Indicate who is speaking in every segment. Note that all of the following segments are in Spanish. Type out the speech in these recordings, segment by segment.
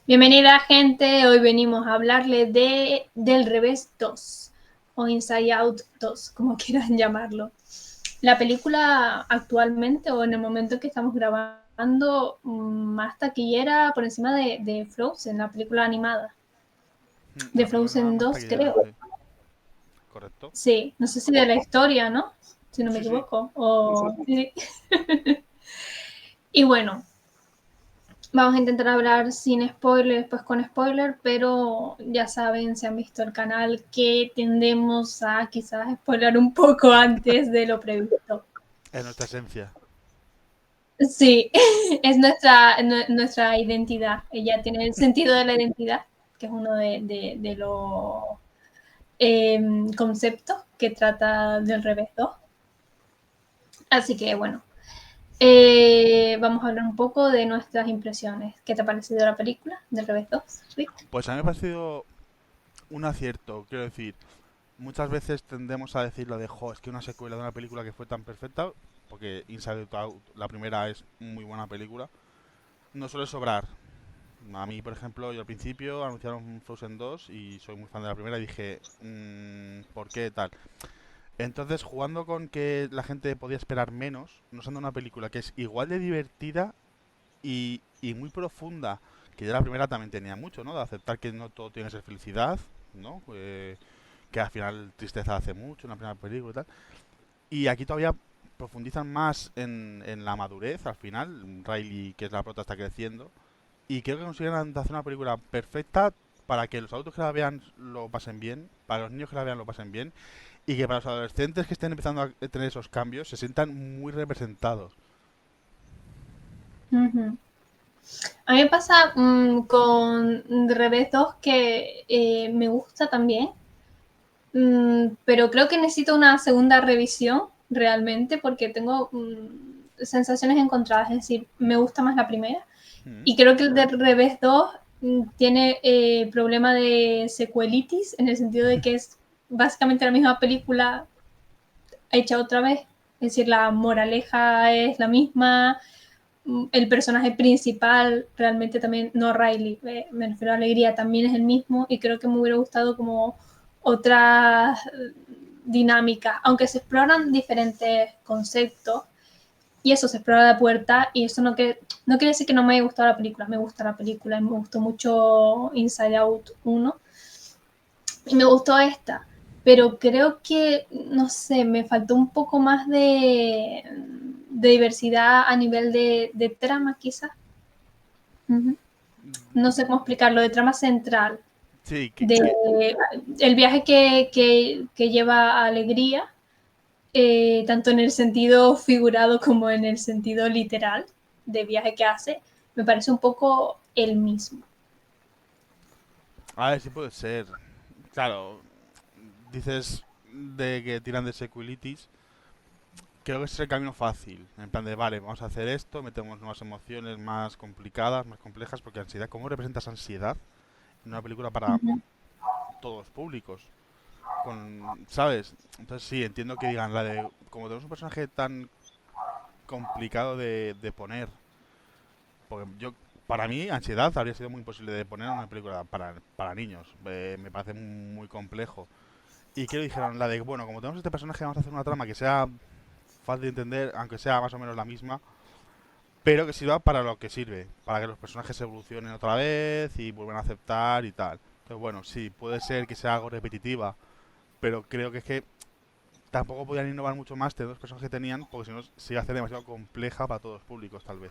Speaker 1: Bienvenida gente, hoy venimos a hablarle del Revés 2 o Inside Out 2, como quieran llamarlo. La película actualmente o en el momento en que estamos grabando más taquillera por encima de Frozen, la película animada.
Speaker 2: La
Speaker 1: De
Speaker 2: película animada
Speaker 1: Frozen
Speaker 2: más
Speaker 1: 2
Speaker 2: taquillera,
Speaker 1: creo.
Speaker 2: sí. ¿Correcto?
Speaker 1: Sí, no sé si de la historia, ¿no? Si no me
Speaker 2: Sí, sí.
Speaker 1: equivoco. Sí. Y bueno, vamos a intentar hablar sin spoiler, después con spoiler, pero ya saben, si han visto el canal, que tendemos a quizás spoiler un poco antes de lo previsto.
Speaker 2: Es nuestra esencia.
Speaker 1: Sí, es nuestra identidad. Ella tiene el sentido de la identidad, que es uno de los conceptos que trata del revés 2. Así que bueno, vamos a hablar un poco de nuestras impresiones. ¿Qué te ha parecido la película del revés 2, Rick?
Speaker 2: Pues a mí me ha parecido un acierto. Quiero decir, muchas veces tendemos a decir lo de, jo, es que una secuela de una película que fue tan perfecta, porque Inside Out, la primera, es muy buena película, no suele sobrar. A mí, por ejemplo, yo al principio anunciaron Frozen 2 y soy muy fan de la primera y dije, ¿por qué tal? Entonces, jugando con que la gente podía esperar menos, nos han dado una película que es igual de divertida y muy profunda, que ya la primera también tenía mucho, ¿no? De aceptar que no todo tiene que ser felicidad, ¿no? Que al final tristeza hace mucho en la primera película y tal. Y aquí todavía profundizan más en la madurez, al final. Riley, que es la prota, está creciendo. Y creo que consiguen hacer una película perfecta para que los adultos que la vean lo pasen bien, para los niños que la vean lo pasen bien, y que para los adolescentes que estén empezando a tener esos cambios se sientan muy representados.
Speaker 1: Uh -huh. A mí me pasa con Revés 2 que me gusta también, pero creo que necesito una segunda revisión realmente porque tengo sensaciones encontradas, es decir, me gusta más la primera
Speaker 2: Mm.
Speaker 1: y creo que el de Revés 2 tiene problema de secuelitis en el sentido de que es básicamente la misma película hecha otra vez, es decir, la moraleja es la misma, el personaje principal realmente también, no Riley, me refiero a Alegría, también es el mismo y creo que me hubiera gustado como otras dinámicas, aunque se exploran diferentes conceptos y eso se explora la puerta y eso no quiere decir que no me haya gustado la película, me gusta la película y me gustó mucho Inside Out 1 y me gustó esta, pero creo que, no sé, me faltó un poco más de diversidad a nivel de trama quizás. Uh-huh. No sé cómo explicarlo, de trama central,
Speaker 2: Sí,
Speaker 1: de el viaje que lleva a Alegría, tanto en el sentido figurado como en el sentido literal de viaje que hace, me parece un poco el mismo.
Speaker 2: a ver, sí puede ser. Claro, dices de que tiran de sequelitis. Creo que ese es el camino fácil. En plan de, vale, vamos a hacer esto, metemos nuevas emociones más complicadas, más complejas, porque ansiedad, ¿cómo representas ansiedad en una película para
Speaker 1: Uh-huh.
Speaker 2: todos los públicos? ¿Sabes? Entonces sí, entiendo que digan la de, como tenemos un personaje tan complicado de poner, porque para mí, ansiedad habría sido muy imposible de poner en una película para niños. Me parece muy complejo. ¿Y qué dijeron? La de, bueno, como tenemos este personaje, vamos a hacer una trama que sea fácil de entender, aunque sea más o menos la misma, pero que sirva para lo que sirve, para que los personajes evolucionen otra vez y vuelvan a aceptar y tal. Entonces, bueno, sí, puede ser que sea algo repetitiva, pero creo que es que tampoco podían innovar mucho más de los personajes que tenían, porque si no se iba a hacer demasiado compleja para todos los públicos, tal vez.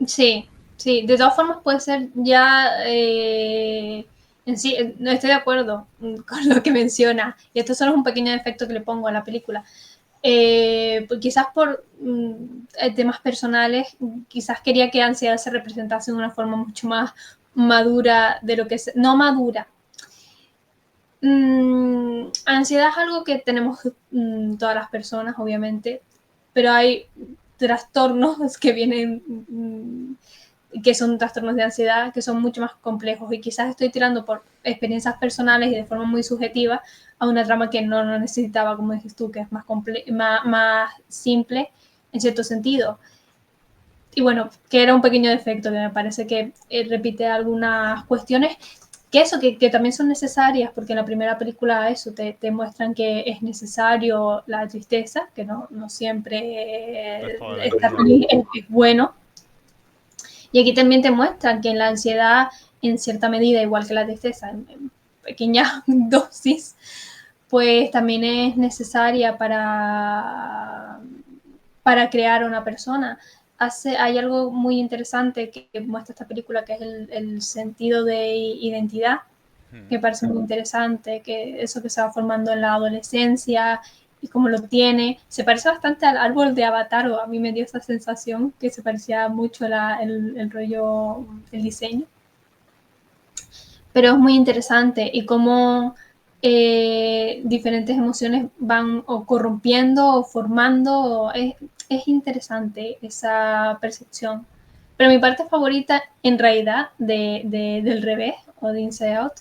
Speaker 1: Sí, sí, de todas formas puede ser ya en sí, no estoy de acuerdo con lo que menciona, y esto solo es un pequeño defecto que le pongo a la película. Pues quizás por temas personales, quizás quería que ansiedad se representase de una forma mucho más madura de lo que es, no madura. Ansiedad es algo que tenemos todas las personas, obviamente, pero hay trastornos que vienen que son trastornos de ansiedad, que son mucho más complejos y quizás estoy tirando por experiencias personales y de forma muy subjetiva a una trama que no necesitaba, como dices tú, que es más simple en cierto sentido. y bueno, que era un pequeño defecto, que me parece que repite algunas cuestiones que eso, que también son necesarias, porque en la primera película eso te muestran que es necesario la tristeza, que no siempre
Speaker 2: Es toda la
Speaker 1: estar
Speaker 2: alegría.
Speaker 1: feliz es bueno. Y aquí también te muestran que la ansiedad, en cierta medida, igual que la tristeza, en pequeñas dosis, pues también es necesaria para crear una persona. Hay algo muy interesante que muestra esta película, que es el sentido de identidad,
Speaker 2: Mm.
Speaker 1: que parece muy interesante, que eso que se va formando en la adolescencia y cómo lo tiene, se parece bastante al árbol de Avatar, o a mí me dio esa sensación que se parecía mucho el rollo, el diseño, pero es muy interesante y cómo diferentes emociones van o corrompiendo o formando, es interesante esa percepción. Pero mi parte favorita en realidad del revés o de Inside Out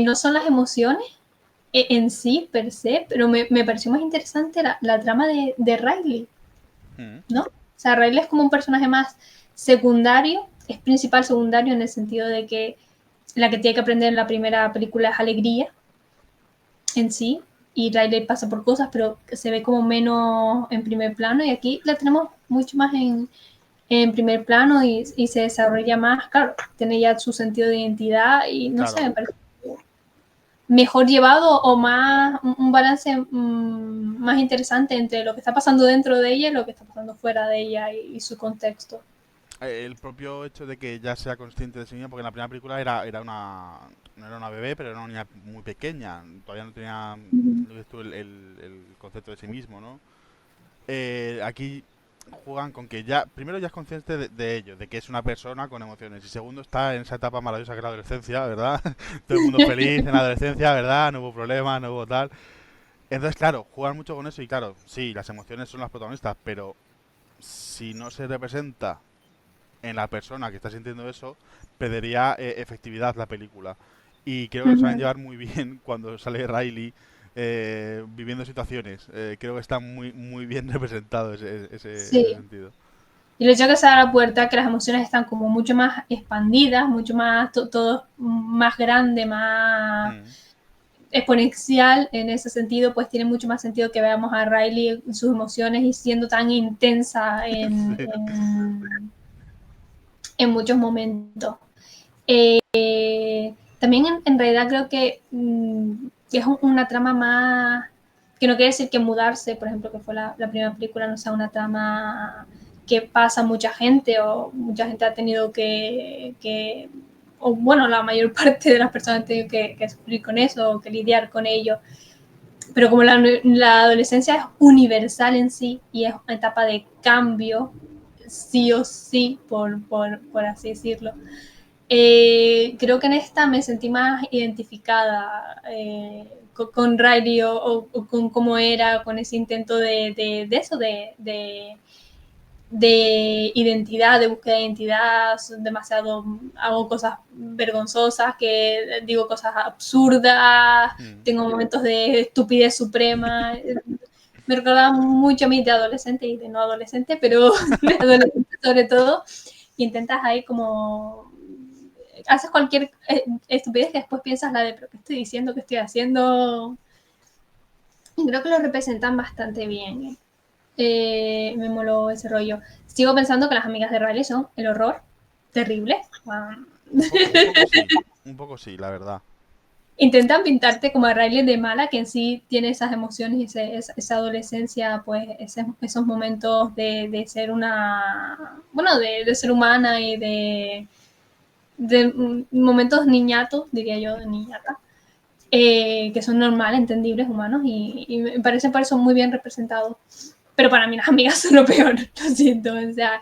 Speaker 1: no son las emociones en sí, per se, pero me pareció más interesante la trama de Riley,
Speaker 2: Mm.
Speaker 1: ¿no? O sea, Riley es como un personaje más secundario, es principal secundario en el sentido de que la que tiene que aprender en la primera película es alegría en sí, y Riley pasa por cosas, pero se ve como menos en primer plano, y aquí la tenemos mucho más en primer plano y se desarrolla más, claro, tiene ya su sentido de identidad y no sé,
Speaker 2: Claro.
Speaker 1: me parece mejor llevado o más un balance más interesante entre lo que está pasando dentro de ella y lo que está pasando fuera de ella y su contexto.
Speaker 2: El propio hecho de que ya sea consciente de sí misma, porque en la primera película era una, no era una bebé, pero era una niña muy pequeña, todavía no tenía
Speaker 1: Ujú.
Speaker 2: lo que es tú, el concepto de sí mismo, ¿no? Aquí juegan con que ya, primero ya es consciente de ello, de que es una persona con emociones, y segundo está en esa etapa maravillosa que es la adolescencia, ¿verdad? Todo el mundo feliz en la adolescencia, ¿verdad? No hubo problemas, no hubo tal. Entonces, claro, juegan mucho con eso y claro, sí, las emociones son las protagonistas, pero si no se representa en la persona que está sintiendo eso, perdería efectividad la película. Y creo que lo saben
Speaker 1: Ujú.
Speaker 2: llevar muy bien cuando sale Riley viviendo situaciones. Creo que está muy bien representado ese
Speaker 1: Sí.
Speaker 2: sentido.
Speaker 1: Y el hecho de que se da la puerta, que las emociones están como mucho más expandidas, mucho más, todo más grande, más
Speaker 2: Mm.
Speaker 1: exponencial en ese sentido, pues tiene mucho más sentido que veamos a Riley sus emociones y siendo tan intensa
Speaker 2: Sí.
Speaker 1: en muchos momentos. También en realidad creo que es una trama más, que no quiere decir que mudarse, por ejemplo, que fue la primera película, no sea una trama que pasa mucha gente o mucha gente ha tenido o bueno, la mayor parte de las personas han tenido que sufrir con eso o que lidiar con ello. Pero como la adolescencia es universal en sí y es una etapa de cambio, sí o sí, por así decirlo, creo que en esta me sentí más identificada con Riley o con cómo era, con ese intento de eso, de identidad, de búsqueda de identidad, demasiado, hago cosas vergonzosas, que digo cosas absurdas,
Speaker 2: Mm.
Speaker 1: tengo momentos de estupidez suprema. Me recordaba mucho a mí de adolescente y de no adolescente, pero de adolescente sobre todo. Y intentas ahí como haces cualquier estupidez que después piensas la de, pero ¿qué estoy diciendo? ¿Qué estoy haciendo? Y creo que lo representan bastante bien. Me moló ese rollo. Sigo pensando que las amigas de Riley son el horror, terrible.
Speaker 2: Un poco sí, la verdad.
Speaker 1: Intentan pintarte como a Riley de mala, que en sí tiene esas emociones y esa adolescencia, pues esos momentos de ser una, bueno, de ser humana y de momentos niñatos, diría yo, de niñata, que son normales, entendibles, humanos, y me parecen por eso muy bien representados. Pero para mí las amigas son lo peor, lo siento. O sea,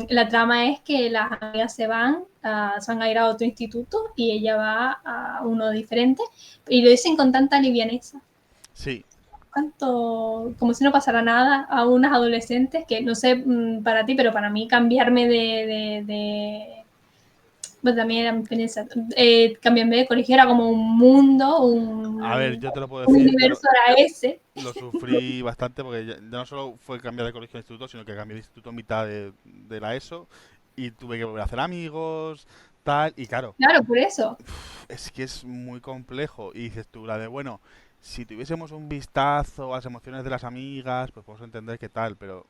Speaker 1: la trama es que las amigas se van a ir a otro instituto y ella va a uno diferente y lo dicen con tanta livianeza.
Speaker 2: Sí,
Speaker 1: Cuánto, como si no pasara nada a unas adolescentes que no sé para ti, pero para mí cambiarme Pues también era mi experiencia. Cambiarme de colegio era como un mundo,
Speaker 2: A ver, yo te lo puedo
Speaker 1: un
Speaker 2: decir,
Speaker 1: universo era ese.
Speaker 2: lo sufrí bastante porque ya no solo fue cambiar de colegio a instituto, sino que cambié de instituto en mitad de la ESO y tuve que volver a hacer amigos, tal, y claro,
Speaker 1: Claro, por eso.
Speaker 2: es que es muy complejo. Y dices tú, la de, bueno, si tuviésemos un vistazo a las emociones de las amigas, pues podemos entender qué tal, pero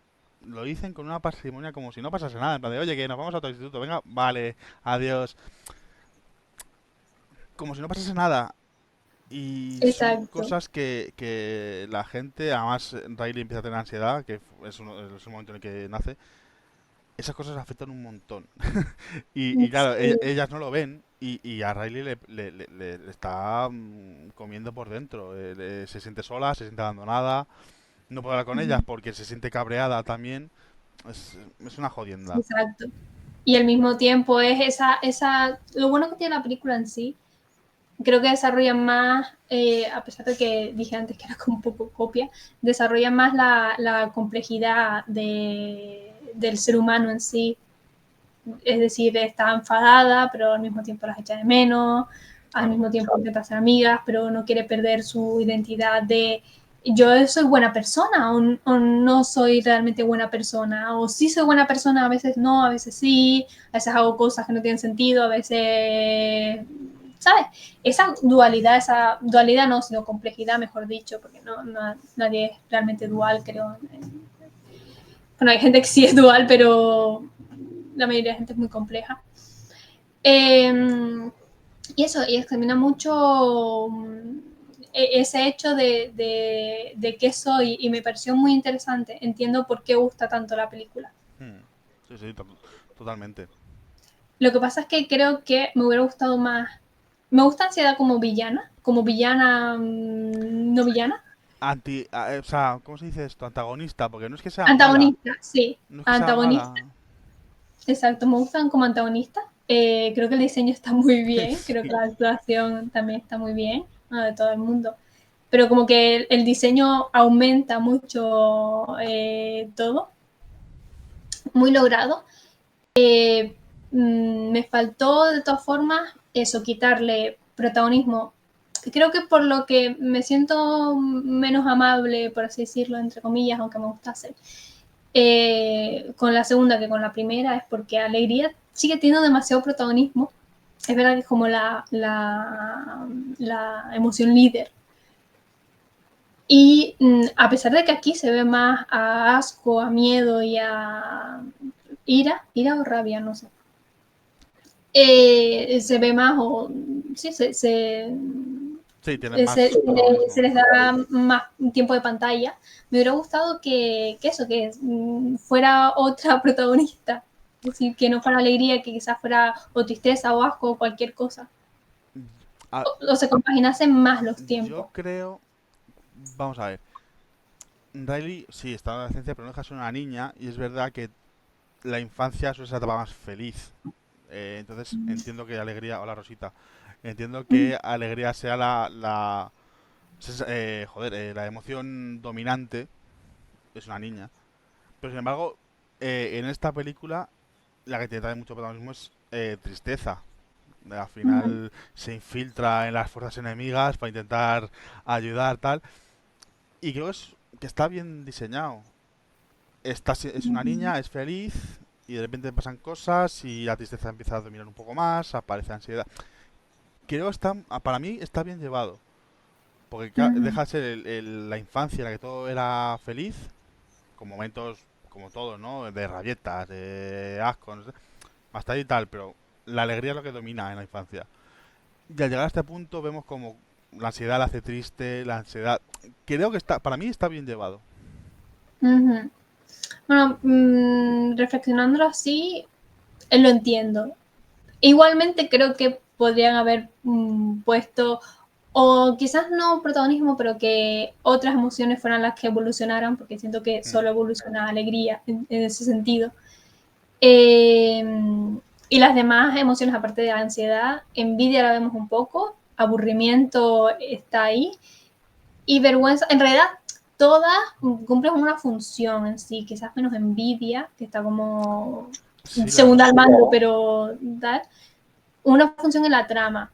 Speaker 2: lo dicen con una parsimonia como si no pasase nada, en plan de, oye, que nos vamos a otro instituto, venga, vale, adiós, como si no pasase nada. Y son
Speaker 1: Exacto.
Speaker 2: cosas que la gente, además Riley empieza a tener ansiedad, que es el momento en el que nace, esas cosas afectan un montón. Y claro,
Speaker 1: Sí,
Speaker 2: ellas no lo ven y a Riley le está comiendo por dentro. Se siente sola, se siente abandonada, no puede hablar con ellas porque se siente cabreada también. Es una jodienda.
Speaker 1: exacto. Y al mismo tiempo es lo bueno que tiene la película en sí, creo que desarrollan más, a pesar de que dije antes que era como un poco copia, desarrollan más la complejidad del ser humano en sí. Es decir, está enfadada, pero al mismo tiempo las echa de menos, al
Speaker 2: Claro.
Speaker 1: mismo tiempo intenta ser amigas, pero no quiere perder su identidad de yo soy buena persona o no soy realmente buena persona, o sí soy buena persona, a veces no, a veces sí, a veces hago cosas que no tienen sentido, a veces, ¿sabes? Esa dualidad no, sino complejidad, mejor dicho, porque nadie es realmente dual, creo. Bueno, hay gente que sí es dual, pero la mayoría de la gente es muy compleja. Eh, y eso, y examina mucho ese hecho de qué soy y me pareció muy interesante. Entiendo por qué gusta tanto la película.
Speaker 2: Hmm. Sí, sí, totalmente.
Speaker 1: Lo que pasa es que creo que me hubiera gustado más. Me gusta Ansiedad como villana, no villana.
Speaker 2: O sea, ¿cómo se dice esto? Antagonista, porque no es que sea mala,
Speaker 1: Antagonista, sí,
Speaker 2: no es que sea
Speaker 1: antagonista.
Speaker 2: mala.
Speaker 1: Exacto, me gustan como antagonistas. Creo que el diseño está muy bien, creo que
Speaker 2: Sí.
Speaker 1: la actuación también está muy bien, de todo el mundo. Pero como que el diseño aumenta mucho todo, muy logrado. Me faltó de todas formas eso, quitarle protagonismo. Creo que por lo que me siento menos amable, por así decirlo, entre comillas, aunque me gustase, con la segunda que con la primera es porque Alegría sigue teniendo demasiado protagonismo. Es verdad que es como la emoción líder. Y a pesar de que aquí se ve más a asco, a miedo y a ira o rabia, no sé. Se ve más o sí,
Speaker 2: Sí, tienen más protagonismo.
Speaker 1: se les da más tiempo de pantalla. Me hubiera gustado que eso, que fuera otra protagonista. Es decir, que no fuera alegría, que quizás fuera o tristeza o asco o cualquier cosa.
Speaker 2: Ah,
Speaker 1: O se compaginasen más los
Speaker 2: yo
Speaker 1: tiempos.
Speaker 2: creo, vamos a ver, Riley sí está en la adolescencia, pero no deja de ser una niña y es verdad que la infancia suele ser la etapa más feliz. Entonces entiendo que alegría, hola Rosita, entiendo que alegría sea la emoción dominante, es una niña. Pero sin embargo, en esta película la que tiene también mucho protagonismo es tristeza. Al final se infiltra en las fuerzas enemigas para intentar ayudar, tal. Y creo que está bien diseñado. Es una niña, es feliz y de repente pasan cosas y la tristeza empieza a dominar un poco más, aparece ansiedad. Creo que para mí está bien llevado. Porque deja de ser la infancia en la que todo era feliz, con momentos como todo, ¿no? De rabietas, de asco, no sé, hasta ahí y tal, pero la alegría es lo que domina en la infancia. Y al llegar a este punto vemos como la ansiedad la hace triste, la ansiedad... Creo que para mí está bien llevado.
Speaker 1: Bueno, reflexionándolo así, lo entiendo. Igualmente creo que podrían haber puesto, o quizás no protagonismo, pero que otras emociones fueran las que evolucionaran, porque siento que
Speaker 2: Mm.
Speaker 1: solo evoluciona alegría en ese sentido. Eh, y las demás emociones, aparte de la ansiedad, envidia la vemos un poco, aburrimiento está ahí, y vergüenza, en realidad todas cumplen una función en sí, quizás menos envidia, que está como
Speaker 2: Sí,
Speaker 1: segunda al mando, pero tal. una función en la trama,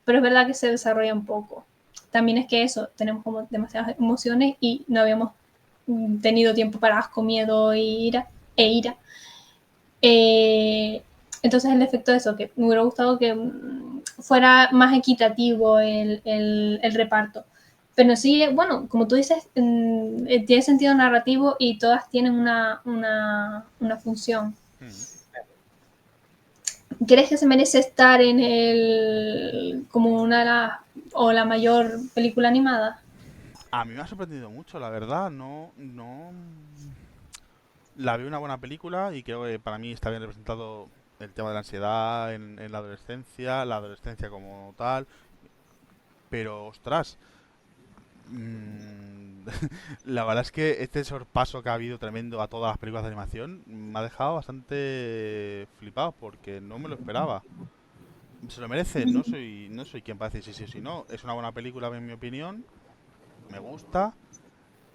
Speaker 1: pero es verdad que se desarrolla un poco. También es que eso, tenemos como demasiadas emociones y no habíamos tenido tiempo para asco, miedo e ira. Eh, entonces el efecto de eso, que me hubiera gustado que fuera más equitativo el reparto. Pero sí, bueno, como tú dices, tiene sentido narrativo y todas tienen una función.
Speaker 2: Mm.
Speaker 1: ¿Crees que se merece estar en el como una de las o la mayor película animada?
Speaker 2: A mí me ha sorprendido mucho, la verdad. La vi una buena película y creo que para mí está bien representado el tema de la ansiedad en la adolescencia como tal. Pero, ostras, la verdad es que este sorpaso que ha habido tremendo a todas las películas de animación me ha dejado bastante flipado porque no me lo esperaba. ¿Se lo merece? No soy quien para decir sí, sí o sí no. Es una buena película en mi opinión, me gusta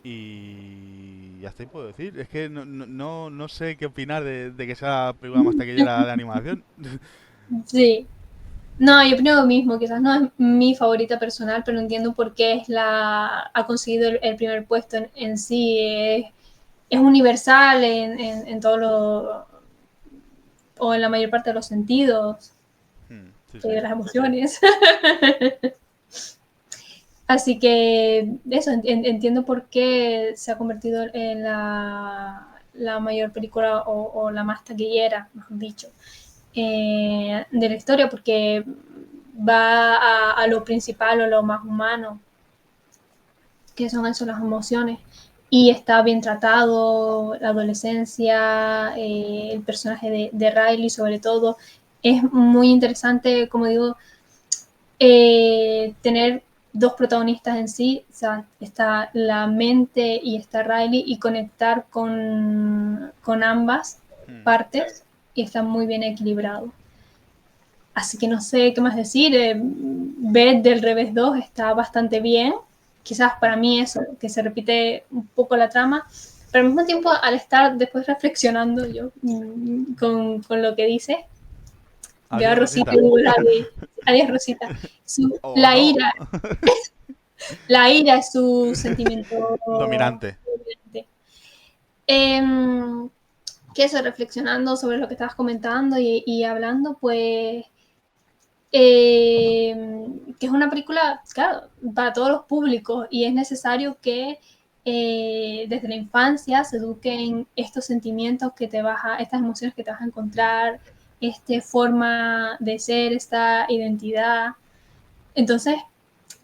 Speaker 2: y hasta ahí puedo decir. Es que no sé qué opinar de que sea la película más taquillera de animación.
Speaker 1: Sí. No, yo opino lo mismo, quizás no es mi favorita personal, pero entiendo por qué ha conseguido el primer puesto en sí. Es universal en todo lo, o en la mayor parte de los sentidos,
Speaker 2: Sí,
Speaker 1: de
Speaker 2: sí.
Speaker 1: las emociones. Así que eso, entiendo por qué se ha convertido en la mayor película o la más taquillera, mejor dicho, de la historia, porque va a lo principal o lo más humano, que son eso, las emociones. Y está bien tratado, la adolescencia, el personaje de Riley sobre todo. Es muy interesante, como digo, tener dos protagonistas en sí, o sea, está la mente y está Riley, y conectar con ambas
Speaker 2: Mm.
Speaker 1: partes, y está muy bien equilibrado. Así que no sé qué más decir. Beth del Revés 2 está bastante bien. Quizás para mí eso, que se repite un poco la trama, pero al mismo tiempo al estar después reflexionando yo con lo que dice, veo a
Speaker 2: Adiós,
Speaker 1: Rosita
Speaker 2: Rosita.
Speaker 1: y digo, adiós Rosita.
Speaker 2: O no.
Speaker 1: La ira es su sentimiento
Speaker 2: Dominante.
Speaker 1: dominante. Que eso, reflexionando sobre lo que estabas comentando y hablando, pues que es una película, claro, para todos los públicos y es necesario que desde la infancia se eduquen estos sentimientos que estas emociones que te vas a
Speaker 2: Mm.
Speaker 1: encontrar, esta forma de ser, esta identidad. Entonces,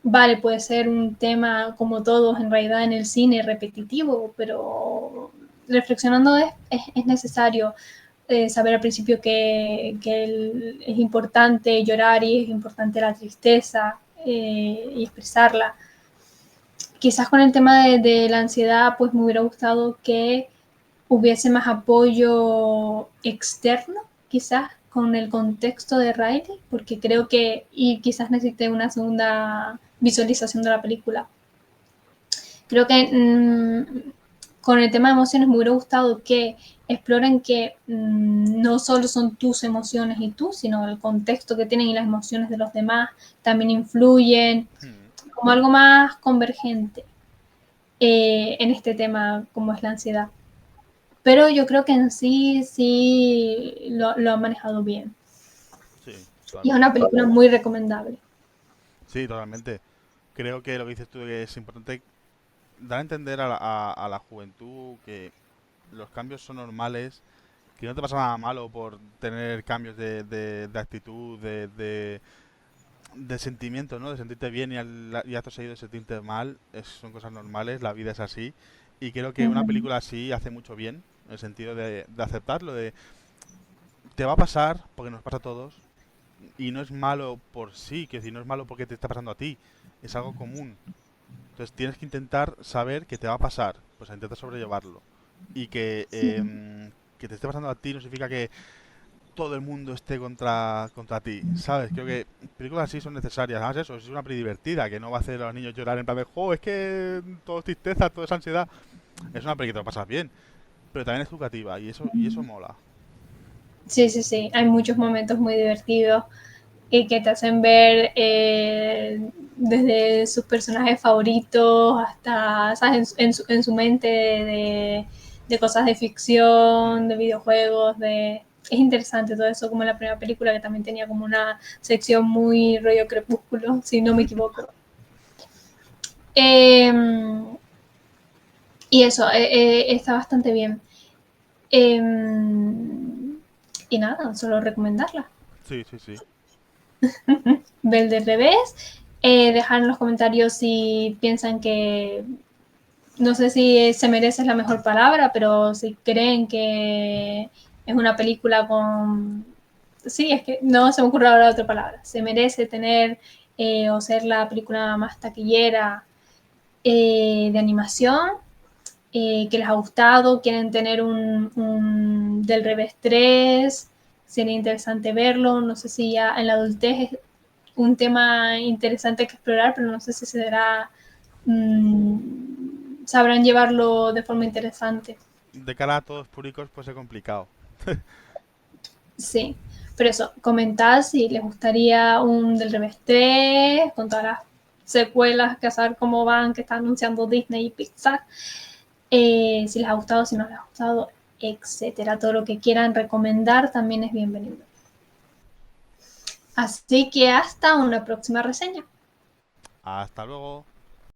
Speaker 1: vale, puede ser un tema como todos en realidad en el cine repetitivo, pero reflexionando es necesario saber al principio que es importante llorar y es importante la tristeza y expresarla. Quizás con el tema de la ansiedad, pues me hubiera gustado que hubiese más apoyo externo, quizás con el contexto de Riley, porque creo que, y quizás necesite una segunda visualización de la película. Creo que con el tema de emociones me hubiera gustado que exploren que no solo son tus emociones y tú, sino el contexto que tienen y las emociones de los demás también influyen,
Speaker 2: Mm.
Speaker 1: como algo más convergente en este tema como es la ansiedad. Pero yo creo que en sí lo ha manejado bien.
Speaker 2: Sí,
Speaker 1: Y es una
Speaker 2: totalmente.
Speaker 1: película muy recomendable.
Speaker 2: Sí, totalmente. Creo que lo que dices tú que es importante dar a entender a la juventud que los cambios son normales, que no te pasa nada malo por tener cambios de actitud, de sentimiento, ¿no? De sentirte bien y acto seguido de sentirte mal. Son cosas normales, la vida es así. Y creo que una
Speaker 1: Ujú.
Speaker 2: película así hace mucho bien, en el sentido de aceptarlo, de te va a pasar, porque nos pasa a todos, y no es malo por sí, que decir, no es malo porque te está pasando a ti, es algo común. Entonces tienes que intentar saber que te va a pasar, pues intenta sobrellevarlo. Y
Speaker 1: Sí,
Speaker 2: que te esté pasando a ti no significa que todo el mundo esté contra ti, ¿sabes? Creo que películas así son necesarias. Además eso, es una peli divertida, que no va a hacer a los niños llorar en plan de, jo, es que todo es tristeza, todo es ansiedad. Es una peli que te lo pasas bien, pero también es educativa y eso mola.
Speaker 1: sí, sí, sí. Hay muchos momentos muy divertidos. y que te hacen ver desde sus personajes favoritos hasta, ¿sabes? En su mente de cosas de ficción, de videojuegos, de... Es interesante todo eso, como en la primera película que también tenía como una sección muy rollo crepúsculo, si no me equivoco. Eh, y eso, está bastante bien. Eh, y nada, solo recomendarla.
Speaker 2: Sí, sí, sí.
Speaker 1: Ver del revés. Dejar en los comentarios si piensan que, no sé si se merece la mejor palabra, pero si creen que es una película con... Sí, es que no se me ocurre ahora otra palabra. Se merece tener o ser la película más taquillera de animación, que les ha gustado, quieren tener un del revés 3, sería interesante verlo, no sé si ya en la adultez es un tema interesante que explorar, pero no sé si se dará, sabrán llevarlo de forma interesante.
Speaker 2: De cara a todos públicos, pues es complicado.
Speaker 1: Sí, pero eso, comentad si les gustaría un del revés 3, con todas las secuelas, que a saber cómo van, que está anunciando Disney y Pixar. Si les ha gustado, si no les ha gustado, etcétera. Todo lo que quieran recomendar también es bienvenido. Así que hasta una próxima reseña.
Speaker 2: Hasta luego.